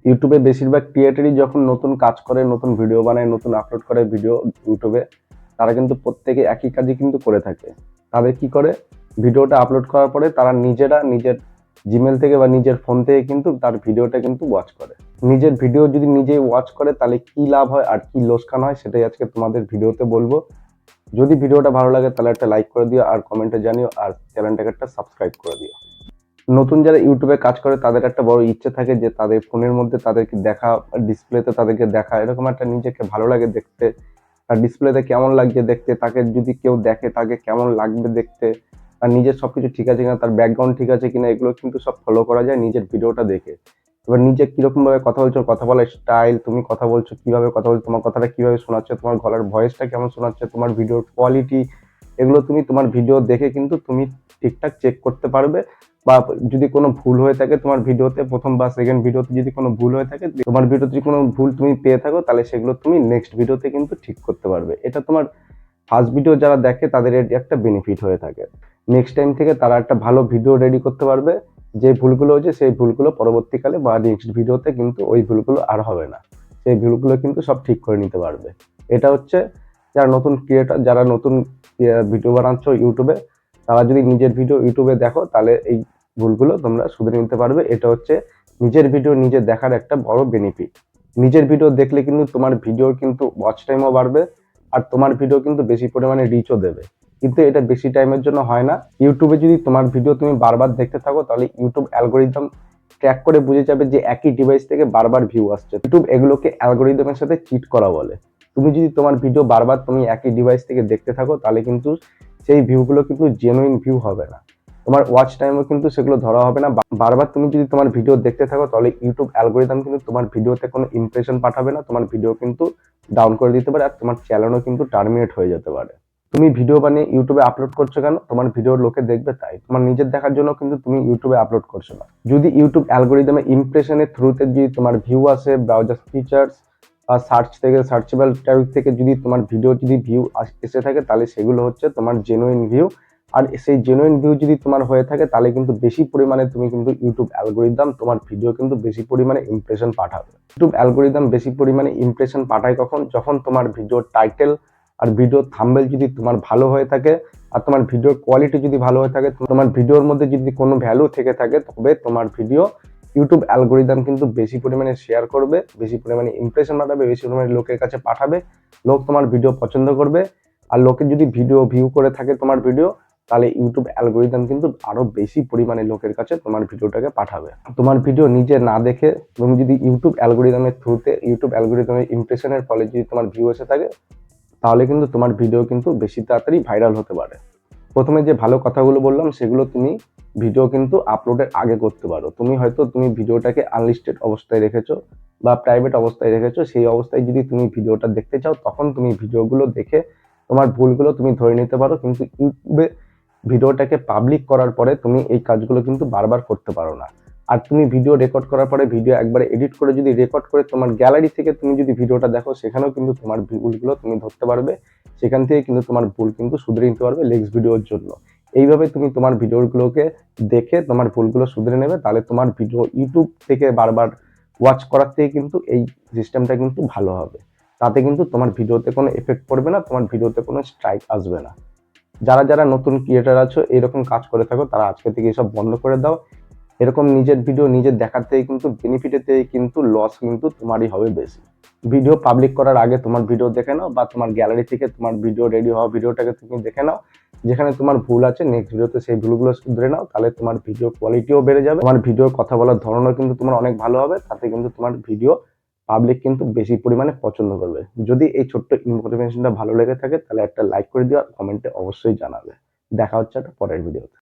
ইউটিউবে বেশিরভাগ ক্রিয়েটরই যখন নতুন কাজ করে, নতুন ভিডিও বানায়, নতুন আপলোড করে ভিডিও ইউটিউবে, তারা কিন্তু প্রত্যেকে একই কাজই কিন্তু করে থাকে। তাদের কি করে, ভিডিওটা আপলোড করার পরে তারা নিজেরা নিজের জিমেল থেকে বা নিজের ফোন থেকে কিন্তু তার ভিডিওটা কিন্তু ওয়াচ করে। নিজের ভিডিও যদি নিজেই ওয়াচ করে তাহলে কি লাভ হয় আর কি লোকসান হয় সেটাই আজকে তোমাদের ভিডিওতে বলবো। যদি ভিডিওটা ভালো লাগে তাহলে একটা লাইক করে দিও আর কমেন্টে জানিও, আর চ্যানেলটাকে একটা সাবস্ক্রাইব করে দিও। নতুন যারা ইউটিউবে কাজ করে তাদের একটা বড় ইচ্ছে থাকে যে তাদের ফোনের মধ্যে তাদেরকে দেখা, ডিসপ্লেতে তাদেরকে দেখা, এরকম একটা নিজেকে ভালো লাগে দেখতে। আর ডিসপ্লেতে কেমন লাগছে দেখতে, তাকে যদি কেউ দেখে তাকে কেমন লাগবে দেখতে, আর নিজের সবকিছু ঠিক আছে কিনা, তার ব্যাকগ্রাউন্ড ঠিক আছে কিনা, এগুলো কিন্তু সব ফলো করা যায় নিজের ভিডিওটা দেখে। এবার নিজে কিরকম ভাবে কথা বলছো, কথা বলার স্টাইল, তুমি কথা বলছো কিভাবে কথা বলছো, তোমার কথাটা কিভাবে শোনাচ্ছে, তোমার গলার ভয়েসটা কেমন শোনাচ্ছে, তোমার ভিডিওর কোয়ালিটি, এগুলো তুমি তোমার ভিডিও দেখে কিন্তু তুমি ঠিকঠাক চেক করতে পারবে। বা যদি কোনো ভুল হয়ে থাকে তোমার ভিডিওতে, প্রথম বা সেকেন্ড ভিডিওতে যদি কোনো ভুল হয়ে থাকে, তোমার ভিডিওতে যদি কোনো ভুল তুমি পেয়ে থাকো, তাহলে সেগুলো তুমি নেক্সট ভিডিওতে কিন্তু ঠিক করতে পারবে। এটা তোমার ফার্স্ট ভিডিও যারা দেখে তাদের এটি একটা বেনিফিট হয়ে থাকে। নেক্সট টাইম থেকে তারা একটা ভালো ভিডিও রেডি করতে পারবে। যে ভুলগুলো হচ্ছে সেই ভুলগুলো পরবর্তীকালে বা নেক্সট ভিডিওতে কিন্তু ওই ভুলগুলো আর হবে না, সেই ভুলগুলো কিন্তু সব ঠিক করে নিতে পারবে। এটা হচ্ছে যারা নতুন ক্রিয়েটর, যারা নতুন ভিডিও বানাচ্ছ ইউটিউবে, তারা যদি নিজের ভিডিও ইউটিউবে দেখো তাহলে এই ভুলগুলো তোমরা শুধরে নিতে পারবে। এটা হচ্ছে নিজের ভিডিও নিজে দেখার একটা বড় বেনিফিট। নিজের ভিডিও দেখলে কিন্তু তোমার ভিডিওর কিন্তু ওয়াচ টাইমও বাড়বে, আর তোমার ভিডিও কিন্তু বেশি পরিমাণে রিচও দেবে। কিন্তু এটা বেশি টাইমের জন্য হয় না। ইউটিউবে যদি তোমার ভিডিও তুমি বারবার দেখতে থাকো তাহলে ইউটিউব অ্যালগোরিদম ট্র্যাক করে বুঝে যাবে যে একই ডিভাইস থেকে বারবার ভিউ আসছে। ইউটিউব এগুলোকে অ্যালগোরিদমের সাথে চিট করা বলে। তুমি যদি তোমার ভিডিও বারবার তুমি একই ডিভাইস থেকে দেখতে থাকো তাহলে কিন্তু সেই ভিউগুলো কিন্তু জেনুইন ভিউ হবে না, তোমার ওয়াচ টাইমও কিন্তু সেগুলো ধরা হবে না। বারবার তুমি যদি তোমার ভিডিও দেখতে থাকো তাহলে ইউটিউব অ্যালগোরিদম কিন্তু তোমার ভিডিওতে কোনো ইমপ্রেশন পাঠাবে না, তোমার ভিডিও কিন্তু ডাউন করে দিতে পারে, আর তোমার চ্যানেলও কিন্তু টার্মিনেট হয়ে যেতে পারে। তুমি ভিডিও বানিয়ে ইউটিউবে আপলোড করছো কেন? তোমার ভিডিও লোকে দেখবে তাই, তোমার নিজের দেখার জন্য কিন্তু তুমি ইউটিউবে আপলোড করছো না। যদি ইউটিউব অ্যালগোরিদমে ইমপ্রেশনের থ্রুতে যদি তোমার ভিউ আসে, ব্রাউজার ফিচার্স বা সার্চ থেকে, সার্চেবল ট্যাগ থেকে যদি তোমার ভিডিও যদি ভিউ এসে থাকে তাহলে সেগুলো হচ্ছে তোমার জেনুইন ভিউ। আর সেই জেনুইন ভিউ যদি তোমার হয়ে থাকে তাহলে কিন্তু বেশি পরিমাণে তুমি কিন্তু ইউটিউব অ্যালগোরিদম তোমার ভিডিও কিন্তু বেশি পরিমাণে ইমপ্রেশন পাঠাবে। ইউটিউব অ্যালগোরিদম বেশি পরিমাণে ইমপ্রেশন পাঠায় কখন? যখন তোমার ভিডিওর টাইটেল আর ভিডিওর থাম্বনেল যদি তোমার ভালো হয়ে থাকে, আর তোমার ভিডিওর কোয়ালিটি যদি ভালো হয়ে থাকে, তোমার ভিডিওর মধ্যে যদি কোনো ভ্যালু থেকে থাকে, তবে তোমার ভিডিও ইউটিউব অ্যালগোরিদম কিন্তু বেশি পরিমাণে শেয়ার করবে, বেশি পরিমাণে ইমপ্রেশন পাঠাবে, বেশি পরিমাণে লোকের কাছে পাঠাবে। লোক তোমার ভিডিও পছন্দ করবে। আর লোকে যদি ভিডিও ভিউ করে থাকে তোমার ভিডিও, তাহলে ইউটিউব অ্যালগোরিদম কিন্তু আরো বেশি পরিমাণে লোকের কাছে তোমার ভিডিওটাকে পাঠাবে। তোমার ভিডিও নিজে না দেখে তুমি যদি ইউটিউব অ্যালগোরিদমের থ্রুতে, ইউটিউব অ্যালগোরিদমের ইমপ্রেশনের ফলে যদি তোমার ভিউ এসে থাকে, তাহলে কিন্তু তোমার ভিডিও কিন্তু বেশি তাড়াতাড়ি ভাইরাল হতে পারে। প্রথমে যে ভালো কথাগুলো বললাম সেগুলো তুমি ভিডিও কিন্তু আপলোডের আগে করতে পারো। তুমি হয়তো তুমি ভিডিওটাকে আনলিস্টেড অবস্থায় রেখেছো বা প্রাইভেট অবস্থায় রেখেছো, সেই অবস্থায় যদি তুমি ভিডিওটা দেখতে চাও তখন তুমি ভিডিওগুলো দেখে তোমার ভুলগুলো তুমি ধরে নিতে পারো। কিন্তু ইউটিউবে ভিডিওটাকে পাবলিক করার পরে তুমি এই কাজগুলো কিন্তু বারবার করতে পারো না। আর তুমি ভিডিও রেকর্ড করার পরে ভিডিও একবারে এডিট করে যদি রেকর্ড করে তোমার গ্যালারি থেকে তুমি যদি ভিডিওটা দেখো, সেখানেও কিন্তু তোমার ভুলগুলো তুমি ধরতে পারবে। সেখান থেকে কিন্তু তোমার ভুল কিন্তু শুধরে নিতে পারবে নেক্সট ভিডিওর জন্য। এইভাবে তুমি তোমার ভিডিওগুলোকে দেখে তোমার ভুলগুলো শুধরে নেবে, তাহলে তোমার ভিডিও ইউটিউব থেকে বারবার ওয়াচ করার থেকে কিন্তু এই সিস্টেমটা কিন্তু ভালো হবে। তাতে কিন্তু তোমার ভিডিওতে কোনো এফেক্ট পড়বে না, তোমার ভিডিওতে কোনো স্ট্রাইক আসবে না। যারা যারা নতুন ক্রিয়েটর আছো, এরকম কাজ করে থাকো, তারা আজকে থেকে এসব বন্ধ করে দাও। এরকম নিজের ভিডিও নিজের দেখার থেকে কিন্তু বেনিফিটের থেকে কিন্তু লস কিন্তু তোমারই হবে বেশি। ভিডিও পাবলিক করার আগে তোমার ভিডিও দেখে নাও, বা তোমার গ্যালারি থেকে তোমার ভিডিও রেডি হওয়া ভিডিওটাকে তুমি দেখে নাও। যেখানে তোমার ভুল আছে নেক্সট ভিডিওতে সেই ভুলগুলো শুধরে নাও, তাহলে তোমার ভিডিও কোয়ালিটিও বেড়ে যাবে, তোমার ভিডিওর কথা বলার ধরনও কিন্তু তোমার অনেক ভালো হবে। তাতে কিন্তু তোমার ভিডিও পাবলিক কিন্তু বেশি পরিমাণে পছন্দ করবে। যদি এই ছোট্ট ইনফরমেশনটা ভালো লেগে থাকে তাহলে একটা লাইক করে দিও, আর কমেন্টে অবশ্যই জানাবে। দেখা হচ্ছে একটা পরের ভিডিওতে।